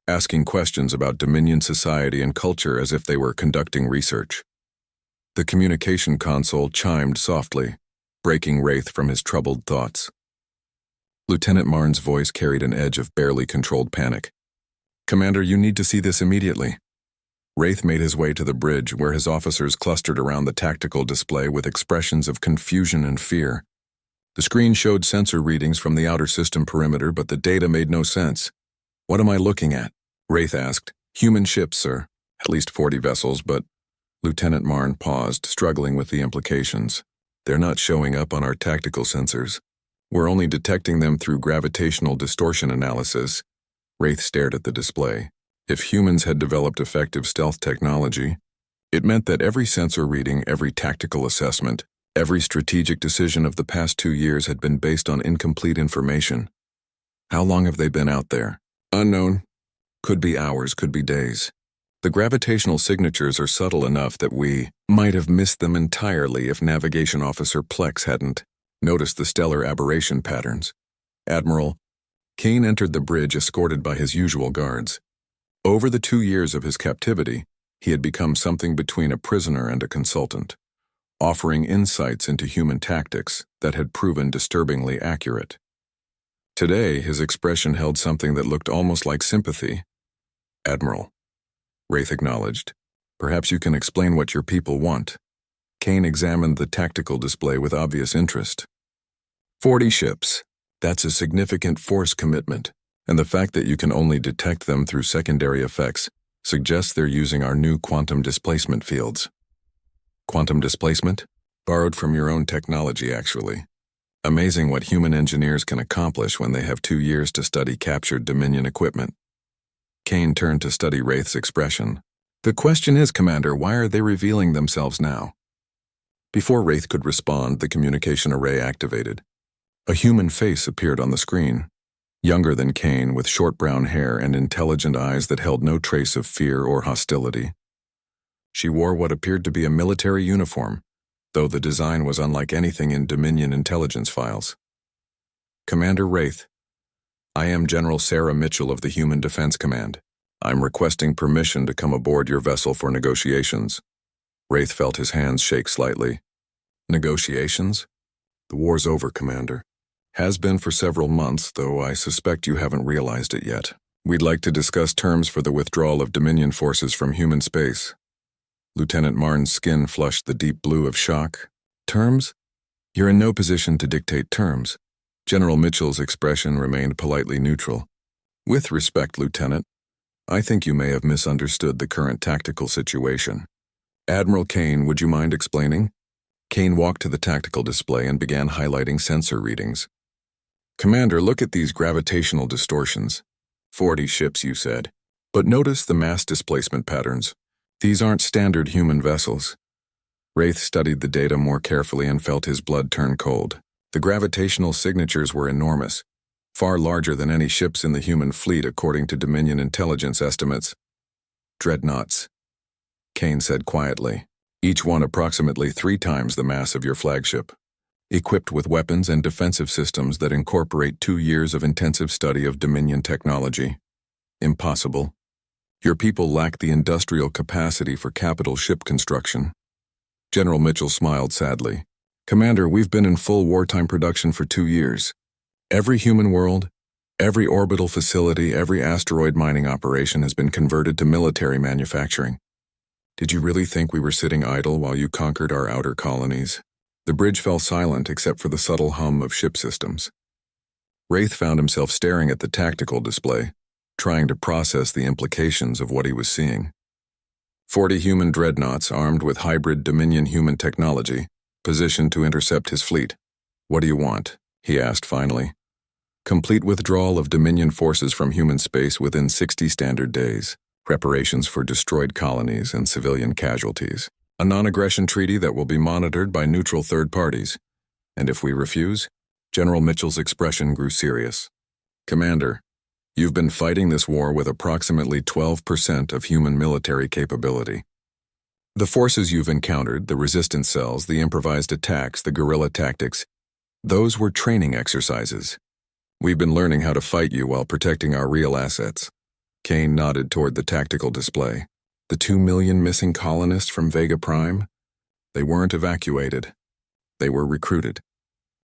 asking questions about Dominion society and culture as if they were conducting research. The communication console chimed softly, breaking Wraith from his troubled thoughts. Lieutenant Marne's voice carried an edge of barely controlled panic. "Commander, you need to see this immediately." Wraith made his way to the bridge, where his officers clustered around the tactical display with expressions of confusion and fear. The screen showed sensor readings from the outer system perimeter, but the data made no sense. "What am I looking at?" Wraith asked. "Human ships, sir. At least 40 vessels, but..." Lieutenant Marne paused, struggling with the implications. "They're not showing up on our tactical sensors. We're only detecting them through gravitational distortion analysis." Wraith stared at the display. If humans had developed effective stealth technology, it meant that every sensor reading, every tactical assessment, every strategic decision of the past 2 years had been based on incomplete information. How long have they been out there? Unknown. Could be hours, could be days. The gravitational signatures are subtle enough that we might have missed them entirely if Navigation Officer Plex hadn't noticed the stellar aberration patterns. Admiral, Kane entered the bridge escorted by his usual guards. Over the 2 years of his captivity, he had become something between a prisoner and a consultant, offering insights into human tactics that had proven disturbingly accurate. Today, his expression held something that looked almost like sympathy. "Admiral," Wraith acknowledged, "perhaps you can explain what your people want." Kane examined the tactical display with obvious interest. 40 ships. That's a significant force commitment, and the fact that you can only detect them through secondary effects suggests they're using our new quantum displacement fields. Quantum displacement? Borrowed from your own technology, actually. Amazing what human engineers can accomplish when they have 2 years to study captured Dominion equipment. Kane turned to study Wraith's expression. The question is, Commander, why are they revealing themselves now? Before Wraith could respond, the communication array activated. A human face appeared on the screen. Younger than Kane, with short brown hair and intelligent eyes that held no trace of fear or hostility. She wore what appeared to be a military uniform, though the design was unlike anything in Dominion intelligence files. Commander Wraith, I am General Sarah Mitchell of the Human Defense Command. I'm requesting permission to come aboard your vessel for negotiations. Wraith felt his hands shake slightly. Negotiations? The war's over, Commander. Has been for several months, though I suspect you haven't realized it yet. We'd like to discuss terms for the withdrawal of Dominion forces from human space. Lieutenant Martin's skin flushed the deep blue of shock. Terms? You're in no position to dictate terms. General Mitchell's expression remained politely neutral. With respect, Lieutenant, I think you may have misunderstood the current tactical situation. Admiral Kane, would you mind explaining? Kane walked to the tactical display and began highlighting sensor readings. Commander, look at these gravitational distortions. 40 ships, you said. But notice the mass displacement patterns. These aren't standard human vessels. Wraith studied the data more carefully and felt his blood turn cold. The gravitational signatures were enormous, far larger than any ships in the human fleet according to Dominion intelligence estimates. Dreadnoughts, Kane said quietly, each one approximately 3 times the mass of your flagship, equipped with weapons and defensive systems that incorporate 2 years of intensive study of Dominion technology. Impossible. Your people lack the industrial capacity for capital ship construction. General Mitchell smiled sadly. Commander, we've been in full wartime production for 2 years. Every human world, every orbital facility, every asteroid mining operation has been converted to military manufacturing. Did you really think we were sitting idle while you conquered our outer colonies? The bridge fell silent except for the subtle hum of ship systems. Wraith found himself staring at the tactical display, trying to process the implications of what he was seeing. 40 human dreadnoughts armed with hybrid Dominion human technology, positioned to intercept his fleet. What do you want? He asked finally. Complete withdrawal of Dominion forces from human space within 60 standard days. Preparations for destroyed colonies and civilian casualties. A non-aggression treaty that will be monitored by neutral third parties. And if we refuse? General Mitchell's expression grew serious. Commander, you've been fighting this war with approximately 12% of human military capability. The forces you've encountered, the resistance cells, the improvised attacks, the guerrilla tactics, those were training exercises. We've been learning how to fight you while protecting our real assets. Kane nodded toward the tactical display. The 2 million missing colonists from Vega Prime? They weren't evacuated. They were recruited.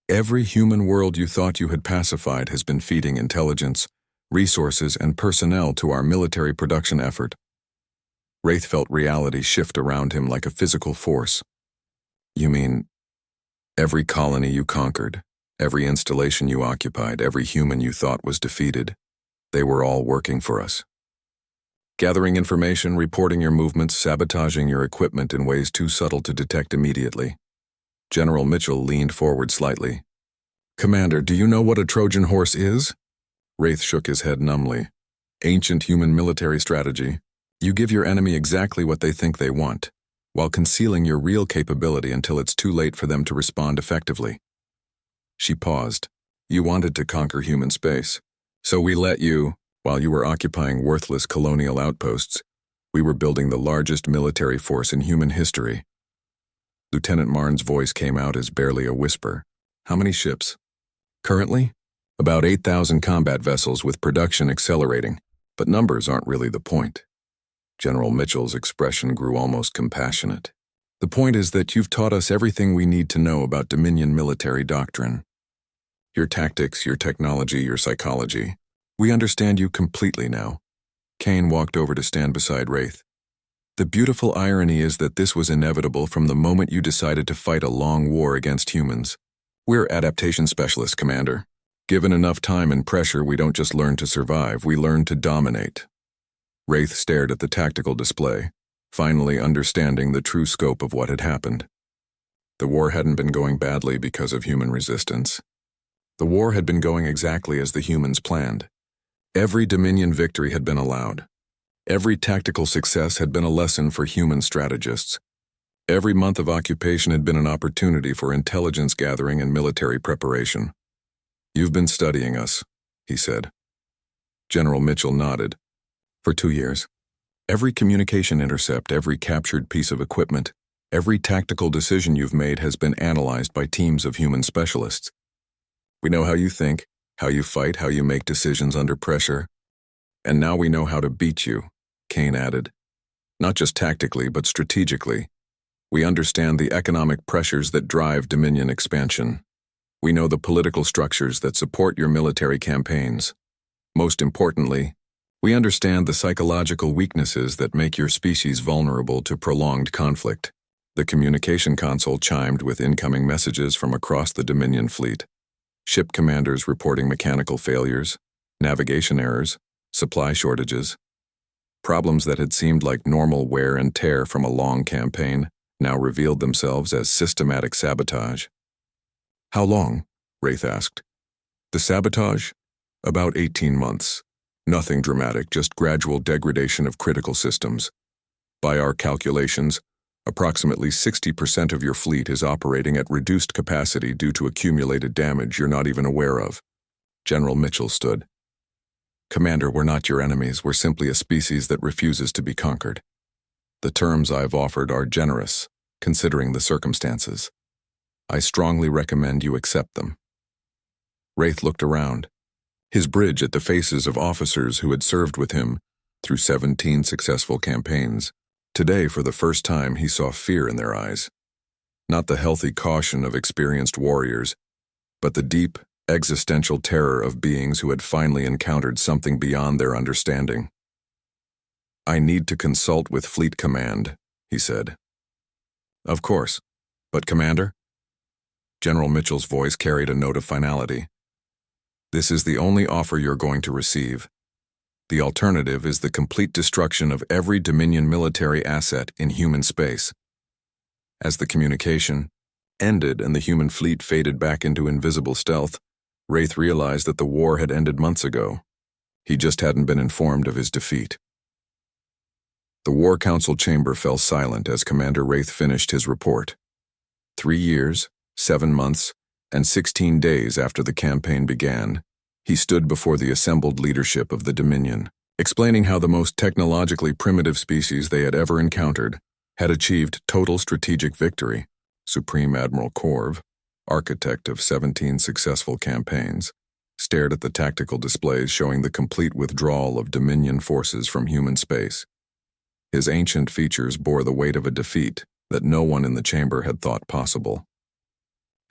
Every human world you thought you had pacified has been feeding intelligence, resources, and personnel to our military production effort. Wraith felt reality shift around him like a physical force. You mean, every colony you conquered, every installation you occupied, every human you thought was defeated, they were all working for us. Gathering information, reporting your movements, sabotaging your equipment in ways too subtle to detect immediately. General Mitchell leaned forward slightly. Commander, do you know what a Trojan horse is? Wraith shook his head numbly. Ancient human military strategy. You give your enemy exactly what they think they want, while concealing your real capability until it's too late for them to respond effectively. She paused. You wanted to conquer human space, so we let you, while you were occupying worthless colonial outposts. We were building the largest military force in human history. Lieutenant Martin's voice came out as barely a whisper. How many ships? Currently? About 8,000 combat vessels with production accelerating, but numbers aren't really the point. General Mitchell's expression grew almost compassionate. The point is that you've taught us everything we need to know about Dominion military doctrine. Your tactics, your technology, your psychology. We understand you completely now. Kane walked over to stand beside Wraith. The beautiful irony is that this was inevitable from the moment you decided to fight a long war against humans. We're adaptation specialists, Commander. Given enough time and pressure, we don't just learn to survive, we learn to dominate. Wraith stared at the tactical display, finally understanding the true scope of what had happened. The war hadn't been going badly because of human resistance. The war had been going exactly as the humans planned. Every Dominion victory had been allowed. Every tactical success had been a lesson for human strategists. Every month of occupation had been an opportunity for intelligence gathering and military preparation. "You've been studying us," he said. General Mitchell nodded. "For 2 years. Every communication intercept, every captured piece of equipment, every tactical decision you've made has been analyzed by teams of human specialists. We know how you think, how you fight, how you make decisions under pressure. And now we know how to beat you," Kane added. "Not just tactically, but strategically. We understand the economic pressures that drive Dominion expansion. We know the political structures that support your military campaigns. Most importantly, we understand the psychological weaknesses that make your species vulnerable to prolonged conflict." The communication console chimed with incoming messages from across the Dominion fleet. Ship commanders reporting mechanical failures, navigation errors, supply shortages. Problems that had seemed like normal wear and tear from a long campaign now revealed themselves as systematic sabotage. "How long?" Wraith asked. "The sabotage? About 18 months. Nothing dramatic, just gradual degradation of critical systems. By our calculations, approximately 60% of your fleet is operating at reduced capacity due to accumulated damage you're not even aware of." General Mitchell stood. "Commander, we're not your enemies. We're simply a species that refuses to be conquered. The terms I've offered are generous, considering the circumstances. I strongly recommend you accept them." Wraith looked around. His bridge at the faces of officers who had served with him through 17 successful campaigns. Today, for the first time, he saw fear in their eyes. Not the healthy caution of experienced warriors, but the deep, existential terror of beings who had finally encountered something beyond their understanding. "I need to consult with Fleet Command," he said. "Of course. But Commander?" General Mitchell's voice carried a note of finality. "This is the only offer you're going to receive. The alternative is the complete destruction of every Dominion military asset in human space." As the communication ended and the human fleet faded back into invisible stealth, Wraith realized that the war had ended months ago. He just hadn't been informed of his defeat. The War Council chamber fell silent as Commander Wraith finished his report. 3 years, 7 months, and 16 days after the campaign began, he stood before the assembled leadership of the Dominion, explaining how the most technologically primitive species they had ever encountered had achieved total strategic victory. Supreme Admiral Corv, architect of 17 successful campaigns, stared at the tactical displays showing the complete withdrawal of Dominion forces from human space. His ancient features bore the weight of a defeat that no one in the chamber had thought possible.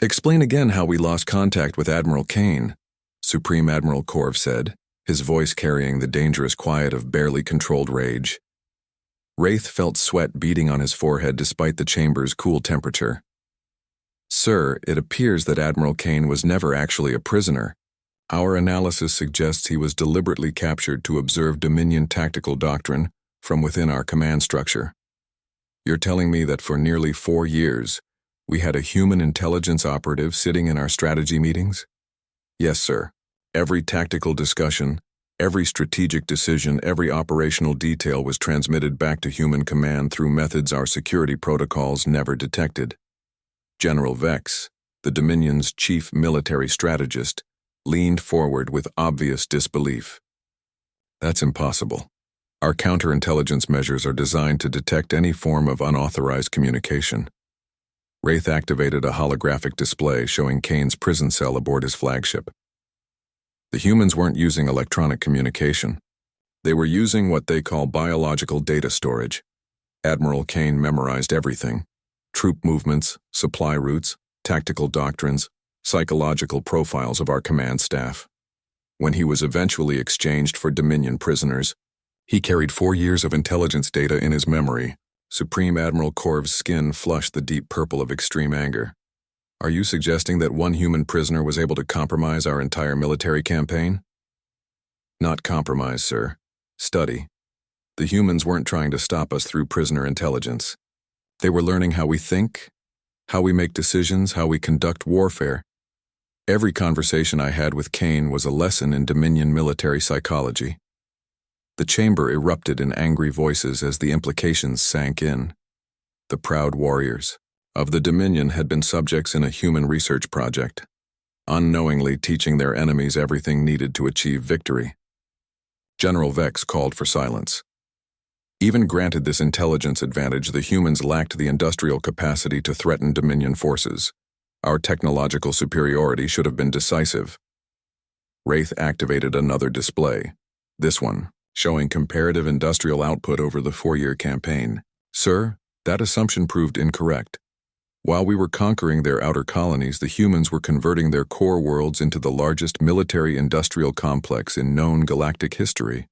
"Explain again how we lost contact with Admiral Kane," Supreme Admiral Corv said, his voice carrying the dangerous quiet of barely controlled rage. Wraith felt sweat beading on his forehead despite the chamber's cool temperature. "Sir, it appears that Admiral Kane was never actually a prisoner. Our analysis suggests he was deliberately captured to observe Dominion tactical doctrine from within our command structure. You're telling me that for nearly 4 years, we had a human intelligence operative sitting in our strategy meetings?" "Yes, sir. Every tactical discussion, every strategic decision, every operational detail was transmitted back to human command through methods our security protocols never detected." General Vex, the Dominion's chief military strategist, leaned forward with obvious disbelief. "That's impossible. Our counterintelligence measures are designed to detect any form of unauthorized communication." Wraith activated a holographic display showing Kane's prison cell aboard his flagship. "The humans weren't using electronic communication. They were using what they call biological data storage. Admiral Kane memorized everything: troop movements, supply routes, tactical doctrines, psychological profiles of our command staff. When he was eventually exchanged for Dominion prisoners, he carried 4 years of intelligence data in his memory." Supreme Admiral Corv's skin flushed the deep purple of extreme anger. "Are you suggesting that one human prisoner was able to compromise our entire military campaign?" "Not compromise, sir. Study. The humans weren't trying to stop us through prisoner intelligence. They were learning how we think, how we make decisions, how we conduct warfare. Every conversation I had with Kane was a lesson in Dominion military psychology. The chamber erupted in angry voices as the implications sank in. The proud warriors of the Dominion had been subjects in a human research project, unknowingly teaching their enemies everything needed to achieve victory. General Vex called for silence. Even granted this intelligence advantage, the humans lacked the industrial capacity to threaten Dominion forces. Our technological superiority should have been decisive. Wraith activated another display, this one, showing comparative industrial output over the 4-year campaign. Sir, that assumption proved incorrect. While we were conquering their outer colonies, the humans were converting their core worlds into the largest military-industrial complex in known galactic history.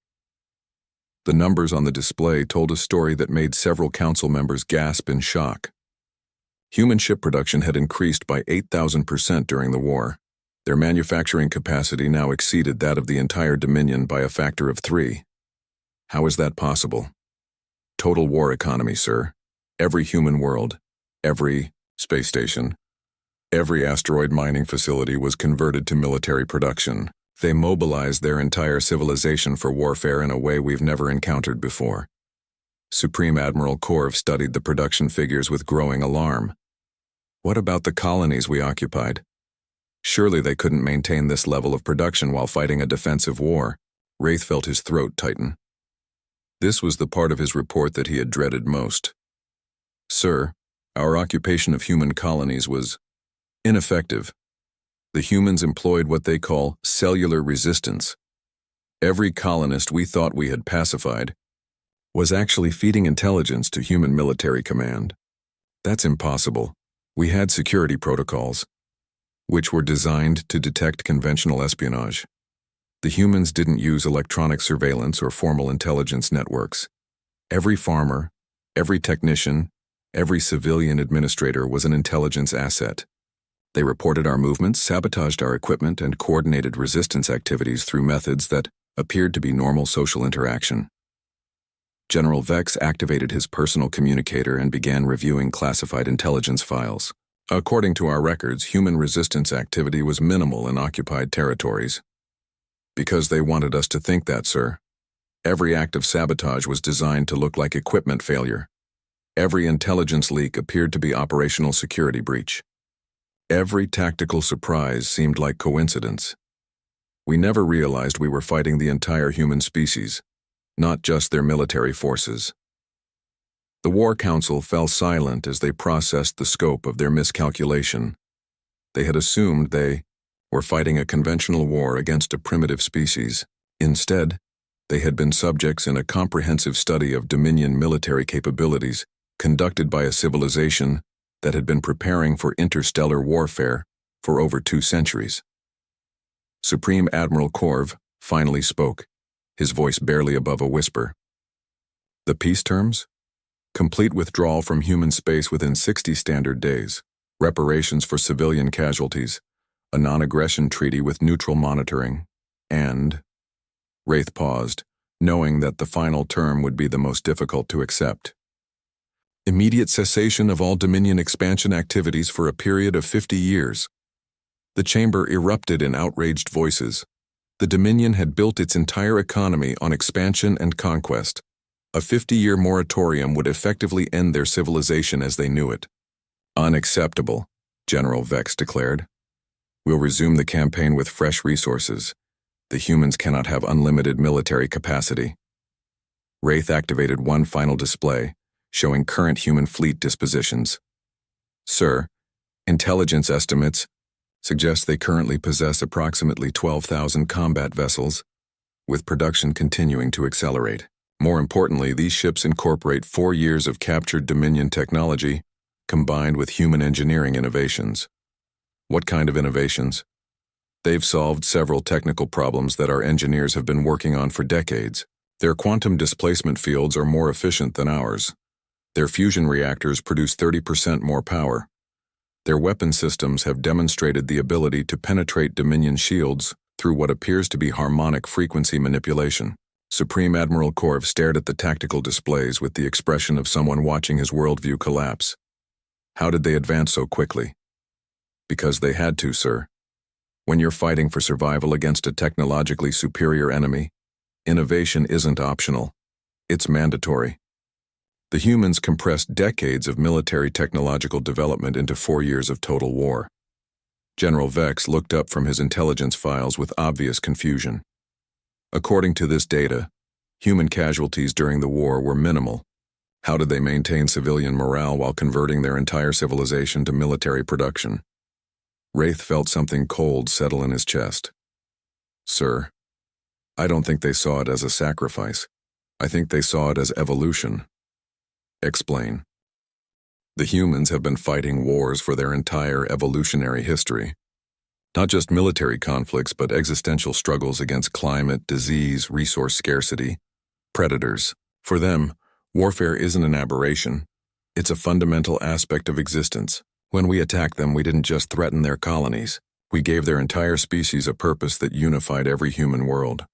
The numbers on the display told a story that made several council members gasp in shock. Human ship production had increased by 8,000% during the war. Their manufacturing capacity now exceeded that of the entire Dominion by a factor of 3. How is that possible? Total war economy, sir. Every human world, every space station, every asteroid mining facility was converted to military production. They mobilized their entire civilization for warfare in a way we've never encountered before. Supreme Admiral Korv studied the production figures with growing alarm. What about the colonies we occupied? Surely they couldn't maintain this level of production while fighting a defensive war. Wraith felt his throat tighten. This was the part of his report that he had dreaded most. Sir, our occupation of human colonies was ineffective. The humans employed what they call cellular resistance. Every colonist we thought we had pacified was actually feeding intelligence to human military command. That's impossible. We had security protocols, which were designed to detect conventional espionage. The humans didn't use electronic surveillance or formal intelligence networks. Every farmer, every technician, every civilian administrator was an intelligence asset. They reported our movements, sabotaged our equipment, and coordinated resistance activities through methods that appeared to be normal social interaction. General Vex activated his personal communicator and began reviewing classified intelligence files. According to our records, human resistance activity was minimal in occupied territories. Because they wanted us to think that, sir. Every act of sabotage was designed to look like equipment failure. Every intelligence leak appeared to be operational security breach. Every tactical surprise seemed like coincidence. We never realized we were fighting the entire human species, not just their military forces. The War Council fell silent as they processed the scope of their miscalculation. They had assumed they were fighting a conventional war against a primitive species. Instead, they had been subjects in a comprehensive study of Dominion military capabilities conducted by a civilization that had been preparing for interstellar warfare for over 2 centuries. Supreme Admiral Korv finally spoke, his voice barely above a whisper. The peace terms? Complete withdrawal from human space within 60 standard days, reparations for civilian casualties, a non-aggression treaty with neutral monitoring, and... Wraith paused, knowing that the final term would be the most difficult to accept. Immediate cessation of all Dominion expansion activities for a period of 50 years. The chamber erupted in outraged voices. The Dominion had built its entire economy on expansion and conquest. A 50-year moratorium would effectively end their civilization as they knew it. Unacceptable, General Vex declared. We'll resume the campaign with fresh resources. The humans cannot have unlimited military capacity. Wraith activated one final display, showing current human fleet dispositions. Sir, intelligence estimates suggest they currently possess approximately 12,000 combat vessels, with production continuing to accelerate. More importantly, these ships incorporate 4 years of captured Dominion technology, combined with human engineering innovations. What kind of innovations? They've solved several technical problems that our engineers have been working on for decades. Their quantum displacement fields are more efficient than ours. Their fusion reactors produce 30% more power. Their weapon systems have demonstrated the ability to penetrate Dominion shields through what appears to be harmonic frequency manipulation. Supreme Admiral Korv stared at the tactical displays with the expression of someone watching his worldview collapse. How did they advance so quickly? Because they had to, sir. When you're fighting for survival against a technologically superior enemy, innovation isn't optional. It's mandatory. The humans compressed decades of military technological development into 4 years of total war. General Vex looked up from his intelligence files with obvious confusion. According to this data, human casualties during the war were minimal. How did they maintain civilian morale while converting their entire civilization to military production? Wraith felt something cold settle in his chest. Sir, I don't think they saw it as a sacrifice. I think they saw it as evolution. Explain. The humans have been fighting wars for their entire evolutionary history. Not just military conflicts, but existential struggles against climate, disease, resource scarcity, predators. For them, warfare isn't an aberration. It's a fundamental aspect of existence. When we attacked them, we didn't just threaten their colonies. We gave their entire species a purpose that unified every human world.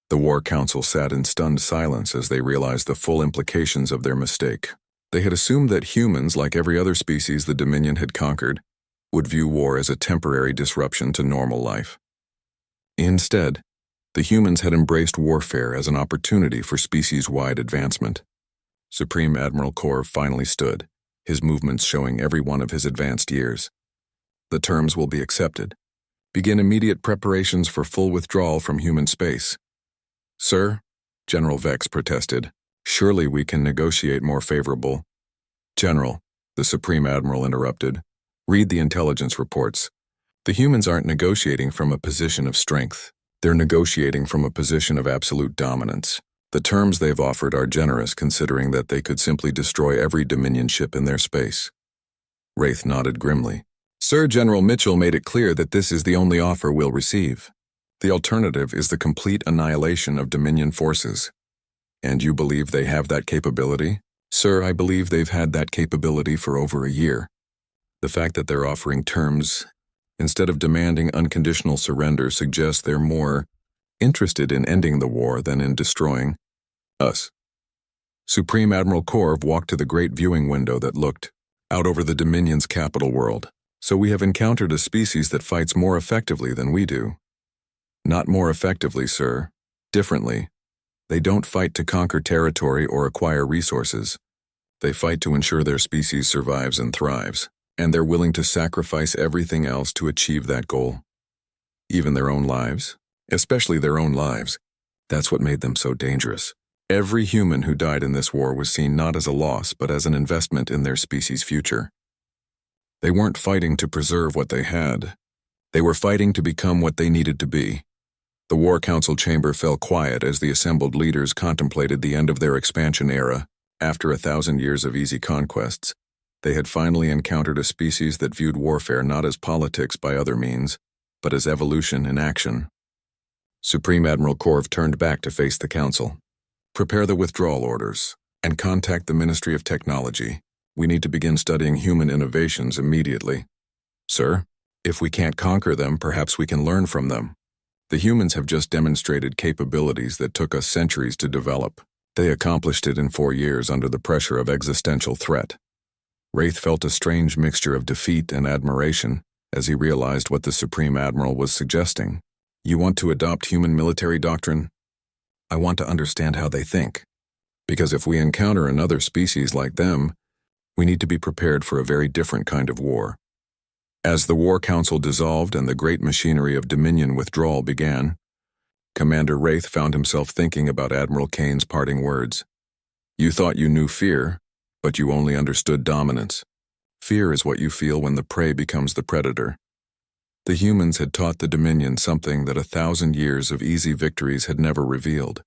The War Council sat in stunned silence as they realized the full implications of their mistake. They had assumed that humans, like every other species the Dominion had conquered, would view war as a temporary disruption to normal life. Instead, the humans had embraced warfare as an opportunity for species-wide advancement. Supreme Admiral Korv finally stood, his movements showing every one of his advanced years. The terms will be accepted. Begin immediate preparations for full withdrawal from human space. Sir, General Vex protested, surely we can negotiate more favorable. General, the Supreme Admiral interrupted, read the intelligence reports. The humans aren't negotiating from a position of strength. They're negotiating from a position of absolute dominance. The terms they've offered are generous considering that they could simply destroy every Dominion ship in their space. Wraith nodded grimly. Sir, General Mitchell made it clear that this is the only offer we'll receive. The alternative is the complete annihilation of Dominion forces. And you believe they have that capability? Sir, I believe they've had that capability for over a year. The fact that they're offering terms instead of demanding unconditional surrender suggests they're more interested in ending the war than in destroying us. Supreme Admiral Korv walked to the great viewing window that looked out over the Dominion's capital world. So we have encountered a species that fights more effectively than we do. Not more effectively, sir. Differently. They don't fight to conquer territory or acquire resources. They fight to ensure their species survives and thrives, and they're willing to sacrifice everything else to achieve that goal. Even their own lives, especially their own lives. That's what made them so dangerous. Every human who died in this war was seen not as a loss, but as an investment in their species' future. They weren't fighting to preserve what they had. They were fighting to become what they needed to be. The War Council chamber fell quiet as the assembled leaders contemplated the end of their expansion era. After 1,000 years of easy conquests, they had finally encountered a species that viewed warfare not as politics by other means, but as evolution in action. Supreme Admiral Korv turned back to face the council. Prepare the withdrawal orders, and contact the Ministry of Technology. We need to begin studying human innovations immediately. Sir, if we can't conquer them, perhaps we can learn from them. The humans have just demonstrated capabilities that took us centuries to develop. They accomplished it in 4 years under the pressure of existential threat. Wraith felt a strange mixture of defeat and admiration as he realized what the Supreme Admiral was suggesting. You want to adopt human military doctrine? I want to understand how they think. Because if we encounter another species like them, we need to be prepared for a very different kind of war. As the War Council dissolved and the great machinery of Dominion withdrawal began, Commander Wraith found himself thinking about Admiral Kane's parting words. You thought you knew fear, but you only understood dominance. Fear is what you feel when the prey becomes the predator. The humans had taught the Dominion something that 1,000 years of easy victories had never revealed.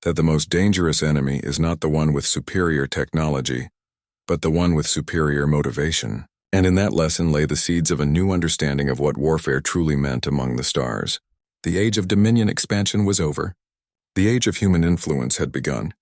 That the most dangerous enemy is not the one with superior technology, but the one with superior motivation. And in that lesson lay the seeds of a new understanding of what warfare truly meant among the stars. The age of Dominion expansion was over. The age of human influence had begun.